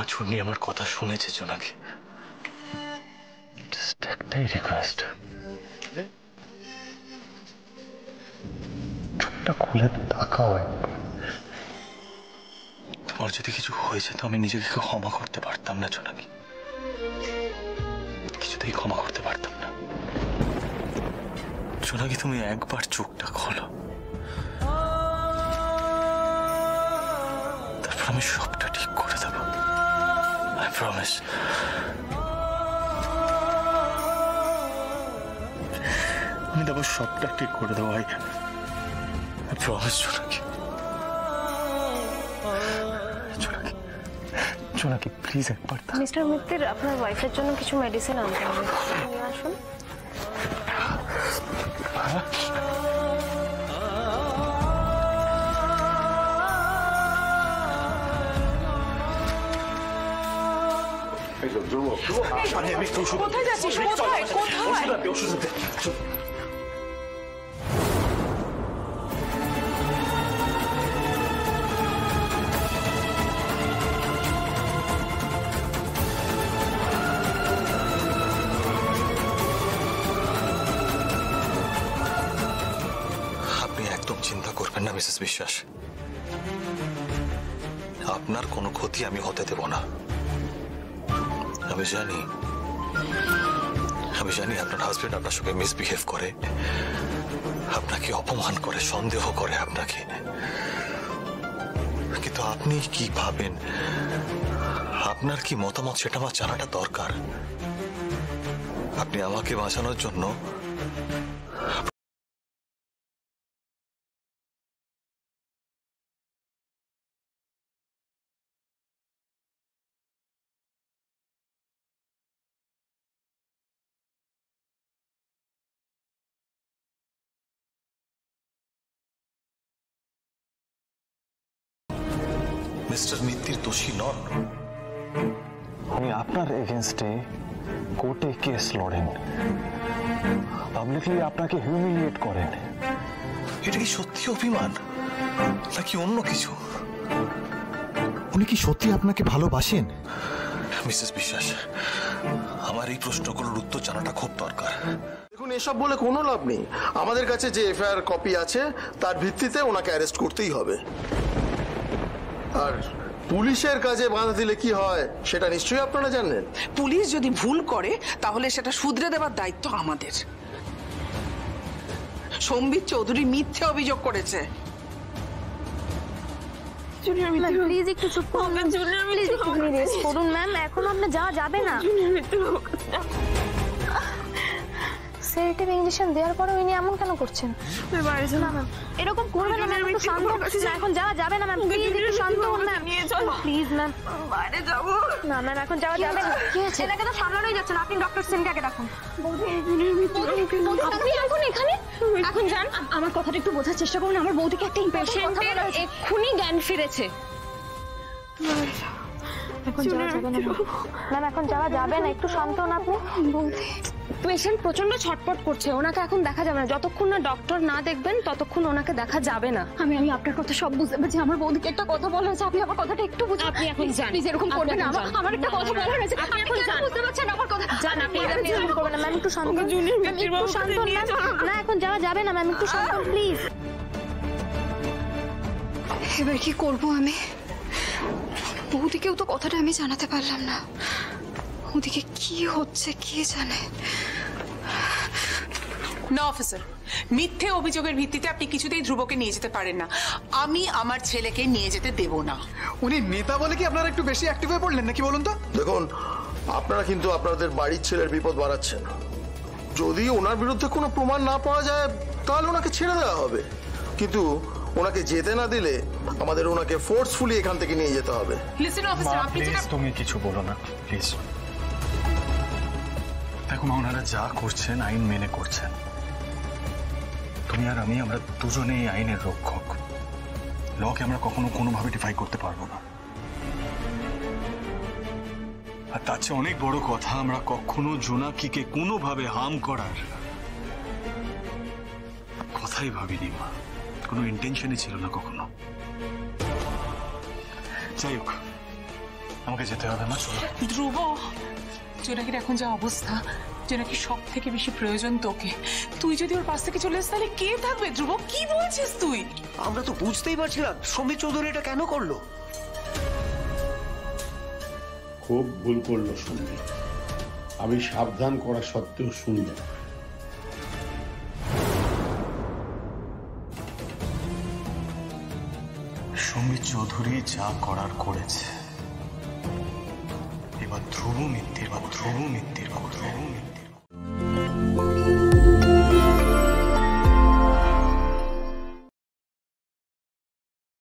আঁচড় নিয়ে আমার কথা শুনেছে জোনাকি। জাস্ট একটাই রিকোয়েস্ট, চোখটা খুলে তাকাও একবার। তোমার যদি কিছু হয়েছে তো আমি নিজেকে ক্ষমা করতে পারতাম না জোনাকি, কিছুতেই ক্ষমা করতে পারতাম না। জোনাকি তুমি একবার চোখটা খোলো, তারপর আমি সবটা ঠিক করে দেবো। I promise. আমি দেবো, সবটা ঠিক করে দেবো। আই প্রমিস জোনাকি। জোনাকি প্লিজ একবার। মিস্টার মিত্তির, আপনার ওয়াইফের জন্য কিছু মেডিসিন আনতে হবে, নিয়ে আসুন। কোথায় যাচ্ছিস? কোথায় কোথায়? চিন্তা করবেন না মিসেস বিশ্বাস, আপনার কোনো ক্ষতি আমি হতে দেব না। আমি জানি আপনার হাজবেন্ড আপনার সঙ্গে মিসবিহেভ করে, আপনাকে অপমান করে, সন্দেহ করে আপনাকে, কিন্তু আপনি কি ভাবেন, আপনার কি মতামত সেটা আমার জানাটা দরকার। আপনি আমাকে বাঁচানোর জন্য মিস্টার মিত্তির দোষী নন। উনি আপনার এগেনস্টে কোর্টে কেস লড়েন, পাবলিকলি আপনাকে হিউমিলিয়েট করেন। এটা কি সত্যি অভিমান নাকি অন্য কিছু? উনি কি সত্যি আপনাকে ভালোবাসেন? মিসেস বিশ্বাস, আমার এই প্রশ্নগুলোর উত্তর জানাটা খুব দরকার। দেখুন, এসব বলে কোনো লাভ নেই। আমাদের কাছে যে এফআইআর কপি আছে তার ভিত্তিতে ওনাকে অ্যারেস্ট করতেই হবে। আর পুলিশের কাজে বাধা দিলে কি হয় সেটা নিশ্চয়ই আপনারা জানেন। পুলিশ যদি ভুল করে তাহলে সেটা শুধরে দেওয়ার দায়িত্ব আমাদের। সম্বিত চৌধুরী মিথ্যে অভিযোগ করেছে। প্লিজ একটু চুপ করুন, প্লিজ একটুখানি রেস্ট করুন ম্যাম, এখনো আপনার যাওয়া যাবে না। সেডেটিভ ইঞ্জেকশন দেওয়ার পরে উনি এমন কেন করছেন? এরকম করবেন না ম্যাম, একটু শান্ত হন। এখন যাওয়া যাবে না ম্যাম, প্লিজ একটু শান্ত হন ম্যাম, প্লিজ ম্যাম। বাইরে যাবো না ম্যাম, এখন যাওয়া যাবে না। এটাকে তো সামলানোই যাচ্ছে না, আপনি ডক্টর সেনকে আগে ডাকুন। আপনি এখন এখানে এখন যান। আমার কথাটা একটু বোঝার চেষ্টা করুন। আমার বৌদিকে একটা পেশেন্টের এক্ষুনি জ্ঞান ফিরেছে। এখন যাওয়া যাবে না ম্যাম, এখন যাওয়া যাবে না, একটু শান্ত হন আপনি। পেশেন্ট প্রচন্ড ছটপট করছে, ওনাকে এখন দেখা যাবে না। যতক্ষণ না ডক্টর না দেখবেন ততক্ষণ ওনাকে দেখা যাবে না। আমি আপনার কথা সব বুঝতে পারছি। আমার বৌদিকে একটা কথা বলা হয়েছে, আপনি আমার কথাটা একটু বুঝুন। আপনি এখন যান, প্লিজ এরকম করবেন না। আমার একটা কথা বলা হয়েছে, আপনি এখন যান। বুঝতে পারছেন আমার কথা? যান আপনি, আপনি এরকম করবেন না ম্যাম, একটু শান্ত হন। একটু শান্ত হন ম্যাম। না, এখন যাওয়া যাবে না ম্যাম, একটু শান্ত হন প্লিজ। এবার কি করব আমি? বৌদিকেও তো কথাটা আমি জানাতে পারলাম না। ওদিকে কি হচ্ছে কে জানে। না অফিসার, মিথ্যে অভিযোগের ভিত্তিতে আপনি কিছুতেই ধ্রুবকে নিয়ে যেতে পারেন না। আমি আমার ছেলেকে নিয়ে যেতে দেব না। উনি নেতা বলে কি আপনারা একটু বেশি অ্যাক্টিভ হয়ে পড়লেন নাকি বলুন তো? দেখুন, আপনারা কিন্তু আপনাদের বাড়ির ছেলের বিপদ বাড়াচ্ছেন। যদি ওনার বিরুদ্ধে কোনো প্রমাণ না পাওয়া যায় তাহলে ওনাকে ছেড়ে দেওয়া হবে, কিন্তু ওনাকে যেতে না দিলে আমাদের ওনাকে ফোর্সফুলি এখান থেকে নিয়ে যেতে হবে। লিসেন অফিসার, আপনি তুমি কিছু বলো না প্লিজ। দেখো মা, ওনারা যা করছেন আইন মেনে করছেন। তুমি আর আমি, আমরা দুজনেই আইনের রক্ষক। লকে আমরা কখনো কোনোভাবে ডিফাই করতে পারবো না। আর তার চেয়ে অনেক বড় কথা, আমরা কখনো জোনাকিকে কোনোভাবে হার্ম করার কথাই ভাবিনি মা। কোনো ইন্টেনশনই ছিল না কখনো। যাই হোক, আমাকে যেতে হবে না, চলো। ধ্রুব, জোনাকির এখন যা অবস্থা, জোনাকির সব থেকে বেশি প্রয়োজন তোকে। তুই যদি ওর পাশ থেকে চলে আসিস তাহলে কে থাকবে? ধ্রুব, কি বলছিস তুই? আমরা তো বুঝতেই পারছি না সমীর চৌধুরী এটা কেন করলো। খুব ভুল করলো সমীর। আমি সাবধান করা সত্ত্বেও শুনল। সমীর চৌধুরী যা করার করেছে, এবার ধ্রুব মিত্তির বাবু, ধ্রুব মিত্তির বাবু, ধ্রুব